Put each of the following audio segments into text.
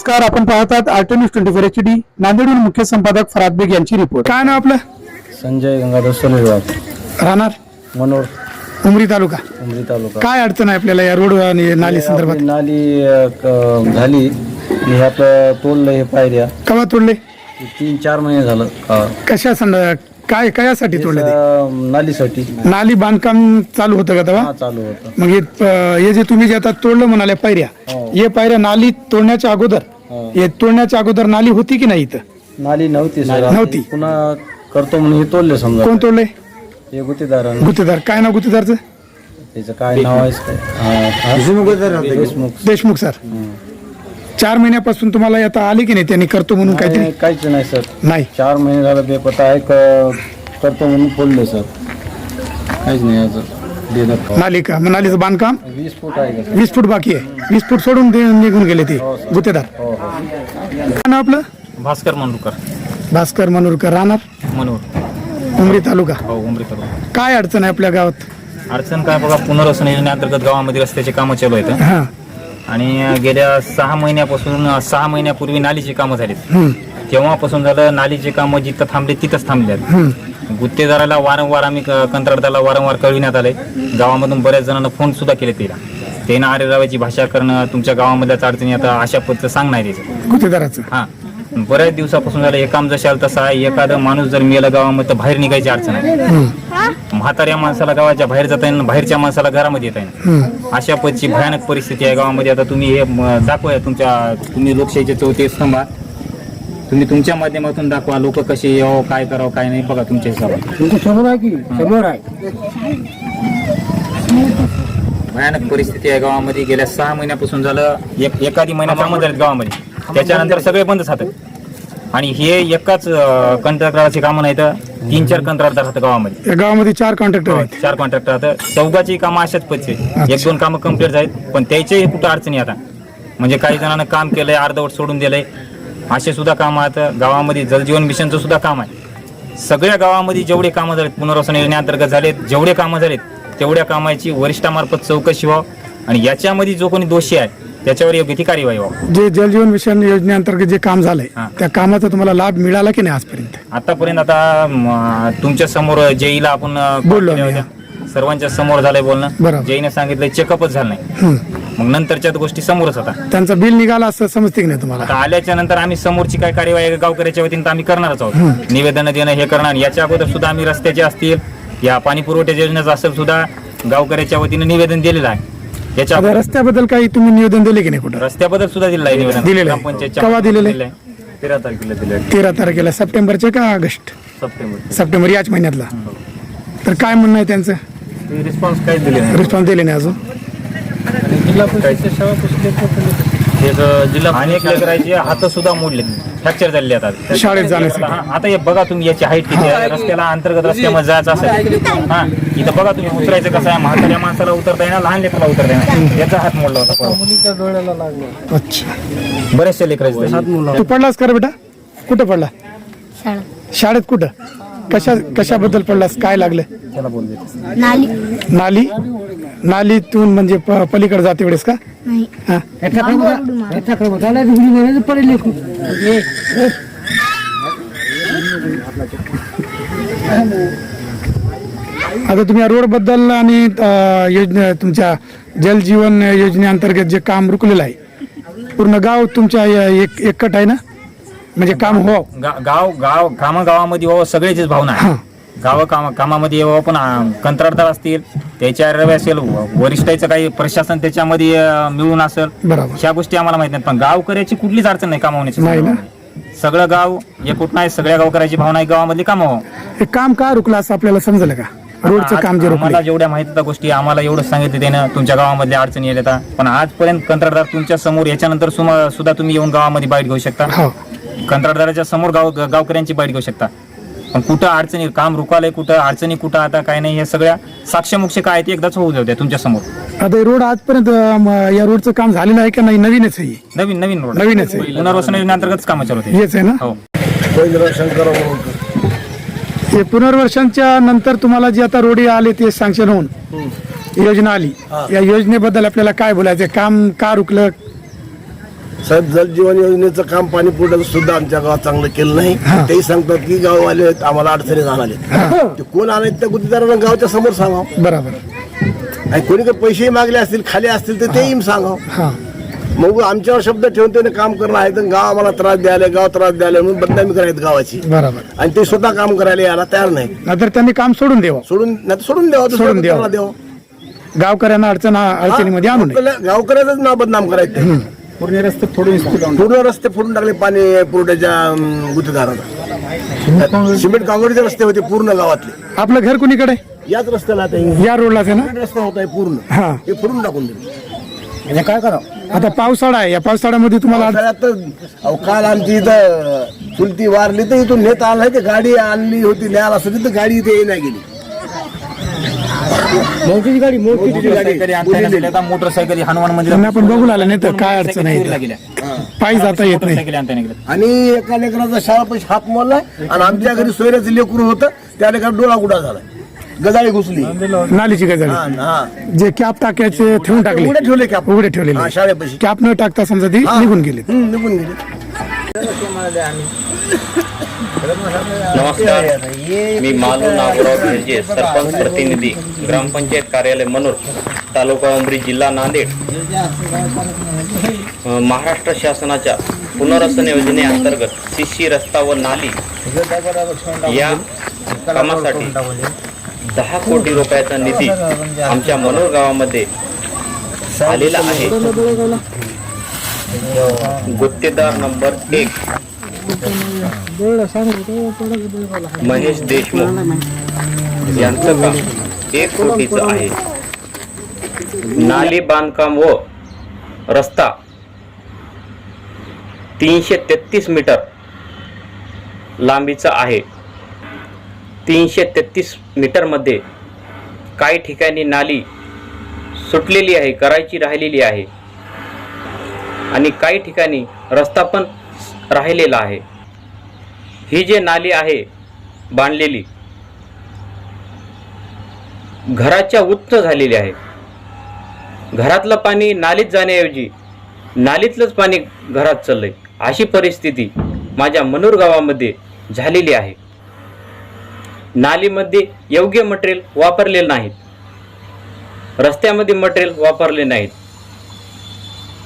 नमस्कार, आपण पाहतात आर्ट न्यूज 24 HD. नांदेडहून मुख्य संपादक फराद बेग यांची रिपोर्ट. काय नाव आपलं? संजय गंगाधर सोनेगाव, राहणार मनोर, उमरी तालुका. काय अडचण आहे आपल्याला या रोड आणि नाली संदर्भात? नाली झाली आणि आपलं तोडलं हे पायऱ्या. केव्हा तोडले? 3-4 महिने झालं. कशा काय कशासाठी तोडले ते? नालीसाठी. नाली बांधकाम चालू होतं का तेव्हा? चालू होतं. मग हे जे तुम्ही जे आता तोडलं म्हणाले पायऱ्या, हे पायऱ्या नाली तोडण्याच्या अगोदर, हे तोडण्याच्या अगोदर नाली होती की नाही इथं? नाली नव्हती सर. नव्हती. पुन्हा करतो म्हणून हे तोडले. समजा कोण तोडले? हे गुत्तेदार. गुत्तेदार. काय नाव गुत्तेदारचं? त्याचं काय नाव आहे देशमुख सर. 4 महिन्यापासून तुम्हाला आता आले की नाही त्यांनी करतो म्हणून काहीतरी? काहीच नाही सर. नाही. 4 महिने झालं बेपत्ता आहे. करतो म्हणून बोलले सर. काहीच नाही याचं. नाली का? मग नालीचं बांधकाम 20 फूट आहे. 20 फूट बाकी आहे. 20 फूट सोडून निघून गेले ते गुत्तेदार. काय नाव आपलं? भास्कर मनोरकर. भास्कर मनोरकर. राहणार मनोर, उमरी तालुका. हो उमरी तालुका. काय अडचण आहे आपल्या गावात? अडचण काय बघा, पुनर्वसन योजनेअंतर्गत गावामध्ये रस्त्याचे कामं चालू आहेत हा. आणि गेल्या 6 महिन्यापासून 6 महिन्यापूर्वी नालीची कामं झालीत. तेव्हापासून झालं नालीचे कामं जिथं थांबले तिथंच थांबले आहेत. गुत्तेदाराला वारंवार आम्ही कंत्राटदाराला वारंवार कळविण्यात आले. गावामधून बऱ्याच जणांना फोन सुद्धा केले त्यानं आरेरावाची भाषा करणं, तुमच्या गावामधल्याच अडचणी आता अशा पद्धतीचं सांगणार त्याचं गुत्तेदाराचं. हा, बऱ्याच दिवसापासून झालं हे काम जसे आलं तसं आहे. एखादं माणूस जर मेला गावामध्ये तर बाहेर निघायची अडचण आहे. म्हाताऱ्या माणसाला गावाच्या बाहेर जाता येईल, बाहेरच्या माणसाला घरामध्ये येता येईल. अशा पद्धतीची भयानक परिस्थिती आहे गावामध्ये. आता तुम्ही हे दाखवा, तुम्ही लोकशाहीचे 34 स्तंभ, तुम्ही तुमच्या माध्यमातून दाखवा लोक कसे यावं, काय करावं काय नाही. बघा तुमच्या हिशोबात भयानक परिस्थिती आहे गावामध्ये. गेल्या 6 महिन्यापासून झालं एखादी महिना कामं झालीत गावामध्ये, त्याच्यानंतर सगळे बंद झालं. आणि हे एकाच कंत्राटदाराची कामं नाही तर 3-4 कंत्राटदार राहतात गावामध्ये. या गावामध्ये 4 कॉन्ट्रॅक्टर आहेत. 4 कॉन्ट्रॅक्टर राहतात. चौघाची कामं अशाच पद्धतीचे 1-2 कामं कम्प्लीट झालीत, पण त्याचे कुठं अडचणी आता. म्हणजे काही जणांना काम केलंय, अर्धवट सोडून दिलंय, असे सुद्धा कामं आता गावामध्ये. जलजीवन मिशनचं सुद्धा काम आहे. सगळ्या गावामध्ये जेवढे कामं झालेत पुनर्वसन योजनेअंतर्गत झालेत, जेवढे कामं झालेत तेवढ्या कामाची वरिष्ठामार्फत चौकशी व्हावं आणि याच्यामध्ये जो कोणी दोषी आहे त्याच्यावर योग्य ती कार्यवाही व्हावं. जे जलजीवन मिशन योजनेअंतर्गत जे काम झालंय त्या कामाचा तुम्हाला लाभ मिळाला की नाही आजपर्यंत? आतापर्यंत आता तुमच्या समोर जेईला आपण बोललो, सर्वांच्या समोर झालंय बोलणं. बरोबर. जेईने सांगितलंय चेकअपच झालं नाही. मग नंतरच्या गोष्टी समोरच होता. त्यांचा बिल निघाला असं समजते की नाही तुम्हाला? आता आल्याच्या नंतर आम्ही समोरची काय कार्यवाही गावकऱ्याच्या वतीने आम्ही करणारच आहोत. निवेदन देणं हे करणार. याच्या अगोदर सुद्धा आम्ही रस्त्याचे असतील, या पाणी पुरवठ्याच्या योजनेचं असेल सुद्धा गावकऱ्याच्या वतीने निवेदन दिलेलं आहे. याच्या रस्त्याबद्दल काही तुम्ही निवेदन दिले की नाही? कुठं रस्त्याबद्दल सुद्धा दिलेलं आहे निवेदन. दिलेलं आहे. केव्हा दिलेलं आहे? 13 तारखेला दिले. 13 तारखेला. सप्टेंबरचे का ऑगस्ट? सप्टेंबर याच महिन्यातला. तर काय म्हणणं आहे त्यांचं? रिस्पॉन्स काय दिले नाही. रिस्पॉन्स दिले नाही अजून. जिल्हा अनेक लेकरांचे हात सुद्धा मोडले, फ्रॅक्चर झालेले आता शाळेत जाण्यासाठी. आता हे बघा तुम्ही, याची हाईट किती आहे. रस्त्याला अंतर्गत रस्त्यामध्ये जायचं असेल हा, इथं बघा तुम्ही उतरायचं कसं आहे. म्हाताऱ्या माणसाला उतरता येणार, लहान लेकराला उतरता येणार. याचा हात मोडला होता. मुलीच्या डोळ्याला लागला. अच्छा. बऱ्याचशा लेकरांचे हात मोडला. तू पडलास का रे बेटा? कुठं पडला? शाळेत. कुठं? कशाबद्दल पडलास? काय लागलं? नाली. नालीतून म्हणजे पलीकडे जाते वेळेस का? हा. आता तुम्ही रोड बद्दल आणि योजने, तुमच्या जलजीवन योजनेअंतर्गत जे काम रुकलेलं आहे, पूर्ण गाव तुमच्या एकट आहे ना? म्हणजे काम हो गाव गावामध्ये व्हावं सगळ्याचीच भावना आहे. कामामध्ये यावं, पण कंत्राटदार असतील, त्याच्या रवे असेल, वरिष्ठाचं काही प्रशासन त्याच्यामध्ये मिळून असेल, बरोबर. ह्या गोष्टी आम्हाला माहित नाहीत. पण गावकऱ्याची कुठलीच अडचण नाही कामावण्याची. नाही ना? सगळं गाव एकूट नाही, सगळ्या गावकऱ्याची भावना आहे गावामधली कामं व्हावं. हे काम का रुकलं असं आपल्याला समजलं का? रोडचं काम जे आम्हाला जेवढ्या माहिती त्या गोष्टी आम्हाला एवढं सांगितलं त्यानं, तुमच्या गावामधल्या अडचणी येतात. पण आजपर्यंत कंत्राटदार तुमच्या समोर, याच्यानंतर सुद्धा तुम्ही येऊन गावामध्ये बाईट घेऊ शकता. कंत्राटदाराच्या समोर गावकऱ्यांची बाईट घेऊ शकता. पण कुठं अडचणी, काम रुकालय कुठं, अडचणी कुठं, आता काय नाही, हे सगळ्या साक्ष्यमुक्ष काय ते एकदाच होऊ द्या तुमच्या समोर. आता रोड आजपर्यंत या रोडचं काम झालेलं आहे का नाही? नवीनच आहे. नवीन रोड, नवीनच आहे. पुनर्वसन योजनेअंतर्गत कामं चालू होते. हेच आहे ना? हो. हे पुनर्वसनच्या नंतर तुम्हाला जे आता रोड आले ते सँक्शन होऊन योजना आली, या योजनेबद्दल आपल्याला काय बोलायचं? काम का रुकलं? जल जीवन योजनेचं काम पाणी पुरवठ्याचं सुद्धा आमच्या गावात चांगलं केलं नाही. तेही सांगतात की गाववाले आहेत, आम्हाला अडचणी आणाले. ते कोण आले त्या गुत्तेदारांना गावच्या समोर सांगावं. बरोबर. आणि कोणी काही पैसेही मागले असतील, खाली असतील तर तेही सांगावं. हा. मग आमच्यावर शब्द ठेवून त्याने काम करणं आहे, तर गाव आम्हाला त्रास द्यायला, गाव त्रास द्यायला म्हणून बदनामी करायची गावाची. बरोबर. आणि ते स्वतः काम करायला यायला तयार नाही. नाहीतर त्यांनी काम सोडून द्यावं. सोडून द्यावं, सोडून द्यावं. द्यावं. गावकऱ्यांना अडचणीमध्ये आणू नये. गावकऱ्याच नाव बदनाम करायचं. पूर्ण रस्ते फोडून पूर्ण रस्ते फोडून टाकले पाणी पुरवठ्याच्या गुत्तेदारांना. सिमेंट काँक्रीटचे रस्ते होते पूर्ण गावातले. आपलं घर कुणीकडे? याच रस्त्याला आता या रोडलाच आहे ना? रस्ता होता पूर्ण, हा. हे फोडून टाकून दिले. म्हणजे काय करावं? आता पावसाळा आहे, या पावसाळ्यामध्ये तुम्हाला पावसाळ्यात तर अहो, काल आमची इथं चुलती वारली तर इथून नेता आला ते गाडी आणली होती न्यायला असं तिथं गाडी इथे नाही गेली. मोठीची गाडी मोटरसायकली हनुमान मंदिर त्यांना आपण बघून आलं नाही तर काय अडचण आहे इथं. पायी जाता येत नाही. आणि एका लेकराचा शाळा पैसे हात मोडलाय आणि आमच्या घरी सोयऱ्याचं लेकरू होतं, त्या लेकरात डोळा गुडा झाला, गजाळी घुसली. नालीची गजाली हा. जे कॅप टाकायचे ठेवून टाकले, उघडे ठेवले कॅप, उघडे ठेवलेले. शाळेपाशी कॅप न टाकता समजा ती निघून गेली. निघून गेले. नमस्कार, मी मालू नागोराव भेरजे, सरपंच प्रतिनिधी, ग्रामपंचायत कार्यालय मनोर, तालुका उमरी, जिल्हा नांदेड. महाराष्ट्र शासनाच्या पुनर्वसन योजनेअंतर्गत सीसी रस्ता व नाली या कामासाठी 10 कोटी रुपयाचा निधी आमच्या मनोर गावामध्ये आलेला आहे. गुत्तेदार नंबर 1 महेश देशमुख यांचं काम 1 कोटीचं आहे. नाली बांधकाम व रस्ता 333 मीटर लांबीचा आहे. 333 मीटरमध्ये काही ठिकाणी नाली सुटलेली आहे, करायची राहिलेली आहे, आणि काही ठिकाणी रस्ता पण राहिलेला आहे. ही जे नाली आहे बांधलेली, घराच्या उच्च झालेली आहे. घरातलं पाणी नालीत जाण्याऐवजी नालीतलंच पाणी घरात चाललंय, अशी परिस्थिती माझ्या मनोर गावामध्ये झालेली आहे. नालीमध्ये योग्य मटेरियल वापरलेलं नाहीत, रस्त्यामध्ये मटेरियल वापरले नाहीत,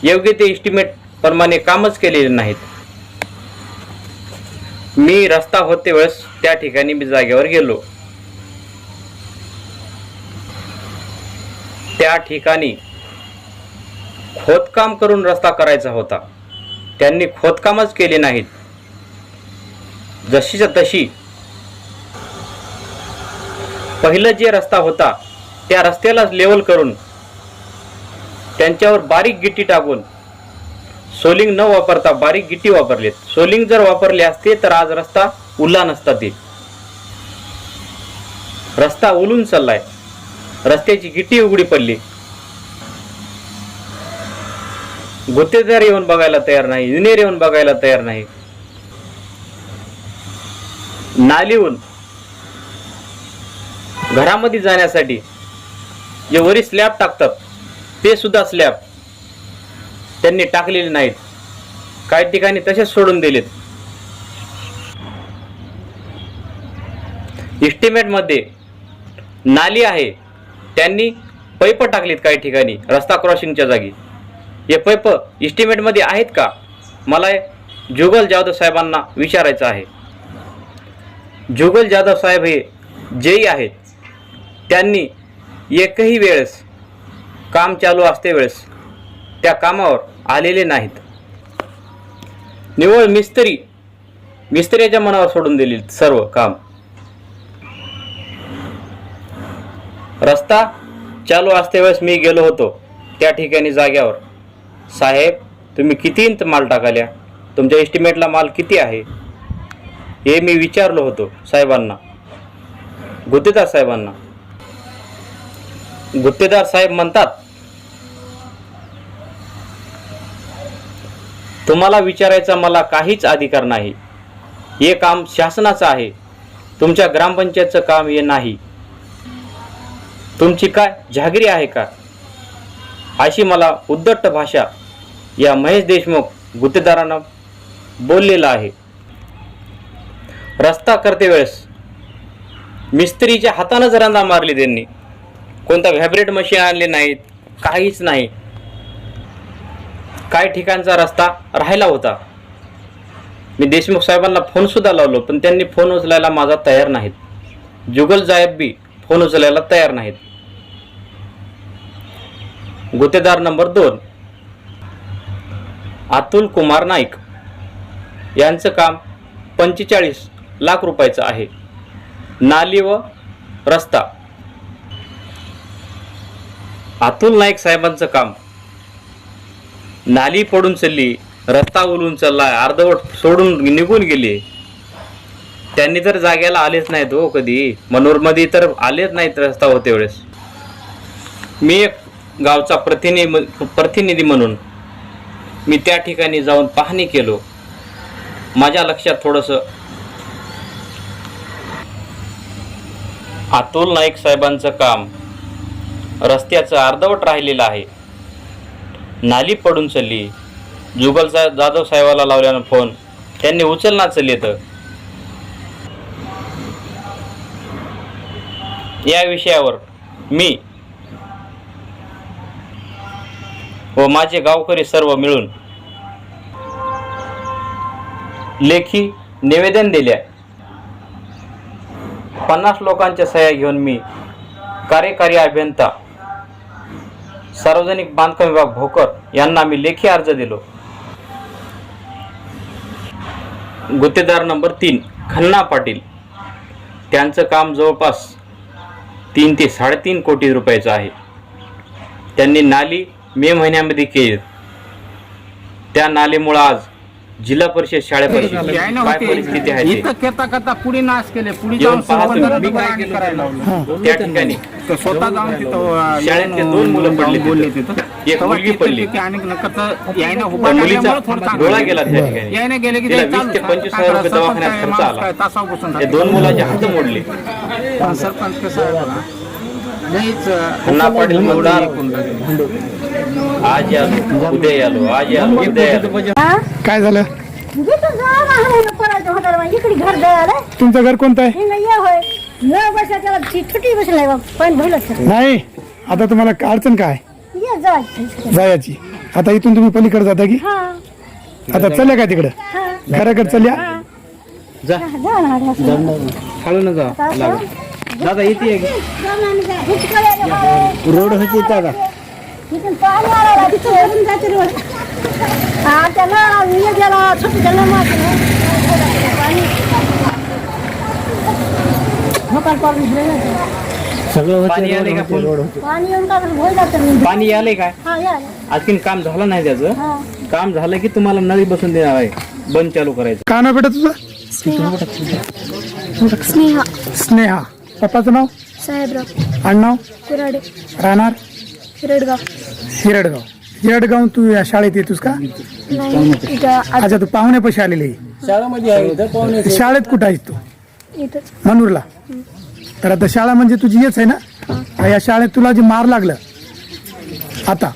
योग्य ते एस्टिमेट प्रमाणे कामच केलेले नाहीत. मी रस्ता होते वेळेस त्या ठिकाणी मी जागेवर गेलो. त्या ठिकाणी खोदकाम करून रस्ता करायचा होता, त्यांनी खोदकामच केले नाहीत. जशीच्या तशी पहिलं जे रस्ता होता त्या रस्त्यालाच लेवल करून त्यांच्यावर बारीक गिट्टी टाकून, सोलिंग न वापरता बारीक गिट्टी वापरलेत. सोलिंग जर वापरले असते तर आज रस्ता उरला नसता. ते रस्ता उलून चाललाय, रस्त्याची गिट्टी उघडी पडली. गुत्तेदार येऊन बघायला तयार नाही, इंजिनियर येऊन बघायला तयार नाही. नालीहून घरामध्ये जाण्यासाठी जे वरी स्लॅब टाकतात ते सुद्धा स्लॅब त्यांनी टाकलेले नाहीत, काही ठिकाणी तसेच सोडून दिलेत. एस्टिमेट मध्ये नाली आहे, त्यांनी पैप टाकलीत काही ठिकाणी रस्ता क्रॉसिंगच्या जागी. हे पैप एस्टिमेट मध्ये आहेत का, मला जुगल जाधव साहेबांना विचारायचं आहे. जुगल जाधव साहेब हे जेई आहेत, त्यांनी एकही वेळेस काम चालू असते वेळेस त्या कामावर आलेले नाहीत. निव्वळ मिस्त्रीच्या मनावर सोडून दिले सर्व काम. रस्ता चालू असते वेळेस मी गेलो होतो त्या ठिकाणी जाग्यावर. साहेब, तुम्ही किती इंच माल टाकाल्या, तुमच्या एस्टिमेटला माल किती आहे हे मी विचारलो होतो साहेबांना, गुत्तेदार साहेबांना. गुत्तेदार साहेब म्हणतात, तुम्हाला विचारायचा मला काहीच अधिकार नाही, हे काम शासनाचं आहे, तुमच्या ग्रामपंचायतचं काम हे नाही. तुमची काय जहागिरी आहे का, अशी मला उद्धट भाषा या महेश देशमुख गुत्तेदारांना बोललेलं आहे. रस्ता करते वेळेस मिस्त्रीच्या हातानंच रांदा मारली त्यांनी. कोणता व्हायब्रेट मशीन आणले नाहीत, काहीच नाही. काही ठिकाणचा रस्ता राहिला होता. मी देशमुख साहेबांना फोन सुद्धा लावलो, पण त्यांनी फोन उचलायला माझा तयार नाहीत. जुगल साहेब बी फोन उचलायला तयार नाहीत. गुत्तेदार नंबर 2 अतुल कुमार नाईक यांचं काम 45 लाख रुपयाचं आहे. नाली व रस्ता. अतुल नाईक साहेबांचं काम नाली पडून चालली, रस्ता उलून चाललाय, अर्धवट सोडून निघून गेले. त्यांनी तर जाग्याला आलेच नाहीत हो कधी. मनोरमध्ये तर आलेच नाहीत रस्ता होते वेळेस. मी एक गावचा प्रतिनिधी म्हणून मी त्या ठिकाणी जाऊन पाहणी केलो. माझ्या लक्षात थोडंसं अतुल नाईक साहेबांचं काम रस्त्याचं अर्धवट राहिलेलं आहे. नाली पडून चालली. जुगल साहेब जाधव साहेबाला लावल्यानं फोन त्यांनी उचलणार चालले. तर या विषयावर मी व माझे गावकरी सर्व मिळून लेखी निवेदन दिल्या. 50 लोकांच्या सह्या घेऊन मी कार्यकारी अभियंता सार्वजनिक बांधकाम विभाग भोकर यांना मी लेखी अर्ज दिलो. गुत्तेदार नंबर 3 खन्ना पाटील त्यांचं काम जवळपास 3 ते 3.5 कोटी रुपयाचं आहे. त्यांनी नाली मे महिन्यामध्ये केली. त्या नालीमुळे आज जिल्हा परिषद शाळेपाशी काय परिस्थिती आहे ते करता पुढे नाश केले. पुढे येऊन पाहतो. मी काय केलं त्या ठिकाणी स्वतः जाऊन तिथं शाळेतले 2 मुलं पडले तिथं. एक मुलगी पडली. त्या मुलीचा डोळा गेला त्या ठिकाणी. गेले की तिला 20 ते 25,000 रुपये दवाखान्यात खर्च आला. तासावर हे 2 मुलाचे हात मोडले. सरपंच कसं खन्ना पाटील म्हणणार आज यालो उद्या यालो, आज यालो उद्या यालो. काय झालं? इकडे घर द्यायला तुमचं घर कोणतं आहे? होय न बसा त्याला छुट्टी बसलाय बा पण भरलं नाही, आता तुम्हाला अडचण काय ये जायचं जायची? आता इथून तुम्ही पलीकडे जाता की हा आता चालल्या काय तिकडं? हा घराकडे चालल्या? हळून जा दादा इथे रोड होती दादा. इथून पाणी आला तिथून वरून जाते रोड. हा त्याला मी गेला छोटी त्याला सगळं पाणी आले का? पाणी येऊन का भोय जातं. पाणी आले काय? हा या आणखीन काम झालं नाही त्याचं. हा काम झालं की तुम्हाला नळी बसून देणार आहे. बंद चालू करायचं. का नाव बेटा तुझं? स्नेहा स्नेहा. पप्पाचं नाव? साहेबराव आडनाव? कुराडे राहणार? हिरडगाव. हिरडगाव. हिरडगाव तू या शाळेत येतोस का? नाही इथं अच्छा, तू पाहुण्यापाशी आलेली आहे. शाळेमध्ये आहे शाळेत कुठं आहेस तू? इथंच मनूरला. तर आता शाळा म्हणजे तुझी हेच आहे ना? या शाळेत तुला जे मार लागलं आता,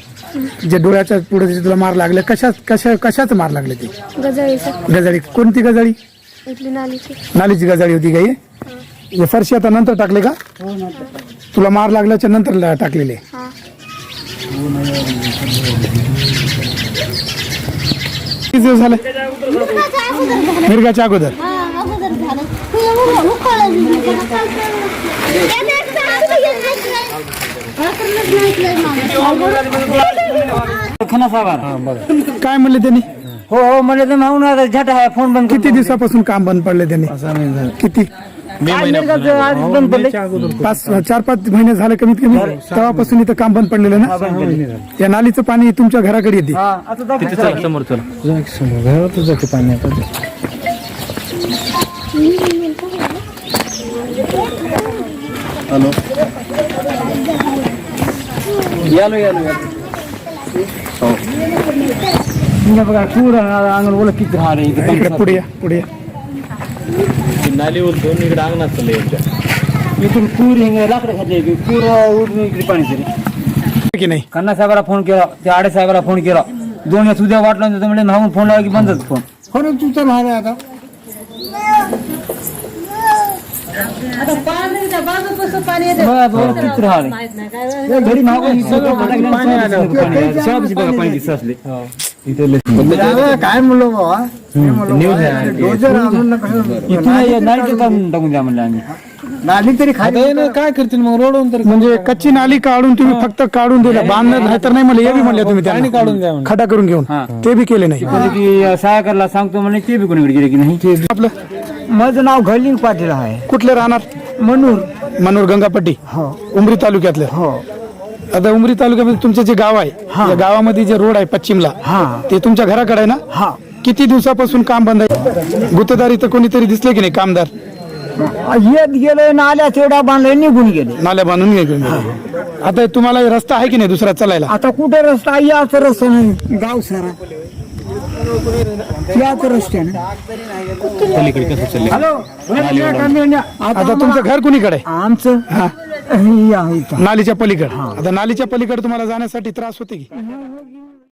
जे डोळ्याच्या पुढे जे तुला मार लागलं, कशाचं मार लागलं ते? गजाळीचं. गजाळी. कोणती गजाळी? इथली नालीची. नालीची गजाळी होती काही? हे फरशी आता नंतर टाकले का? तुला मार लागल्याच्या नंतर टाकलेले? हा किती दिवस झाले? मिरगाच्या अगोदर. अगोदर झालं. काय म्हणले त्यांनी? हो म्हणले तर मागून आता झट आहे फोन बंद. किती दिवसापासून काम बंद पडले त्यांनी? किती? आज बंद पडले. 4-5 महिने झाले कमीत कमी. तेव्हापासून इथं काम बंद पडलेलं ना? या नालीचं पाणी तुमच्या घराकडे येते? समोर चला. घरातच जाते पाणी आता. यालो बघा पूर अंगण बोला किती राहणार आहे. इकडे पुढे या, पुढे या. नाली उलटून इकडे अंगणात चालले. इथून पूर लाकडं घातले पूर उडून इकडे पाणी तरी. की नाही? खन्ना साहेबाला फोन केला, त्या आडे साहेबाला फोन केला, 2 वेळेस उद्या वाटलं तर म्हणजे नाहून फोन लावा की बंदच फोन खरंच तुमचं महाग आहे आता आता पाणी त्या बाजूपासून पाणी येते किती राहिले माहित नाही काय घरी महाग पाणी दिसत असले काय म्हणलो बाबा टाकून द्या म्हणलं आम्ही नाली तरी खाली काय करतील मग रोडून तर म्हणजे कच्ची नाली काढून तुम्ही फक्त काढून दिलं बांधणं नाही तर नाही म्हणलं हे बी म्हणले तुम्ही त्यांनी काढून द्या खड्डा करून घेऊन ते बी केले नाही की सहायकारला सांगतो म्हणे ते बी कोणीकडे गेले की नाही आपलं माझं नाव घलिंग पाटील आहे कुठले राहणार मनोर गंगापट्टी उमरी तालुक्यातलं आता उमरी तालुक्यामध्ये तुमचं जे गाव आहे या गावामध्ये जे रोड आहे पश्चिमला ते तुमच्या घराकडे आहे ना किती दिवसापासून काम बंद आहे गुत्तेदार इथं कोणीतरी दिसले की नाही कामदार येत गेले नाल्या तेवढा बांधले निघून गेले नाल्या बांधून घेऊन गेले. आता तुम्हाला रस्ता आहे की नाही दुसरा चालायला आता कुठे रस्ता याच रस्ता नाही गाव सारा याच रस्त्याने आता तुमचं घर कुणीकडे आहे आमचं नालीच्या नालीच्या पलीकडे आता नालीच्या पलीकडे तुम्हाला जाण्यासाठी त्रास होते की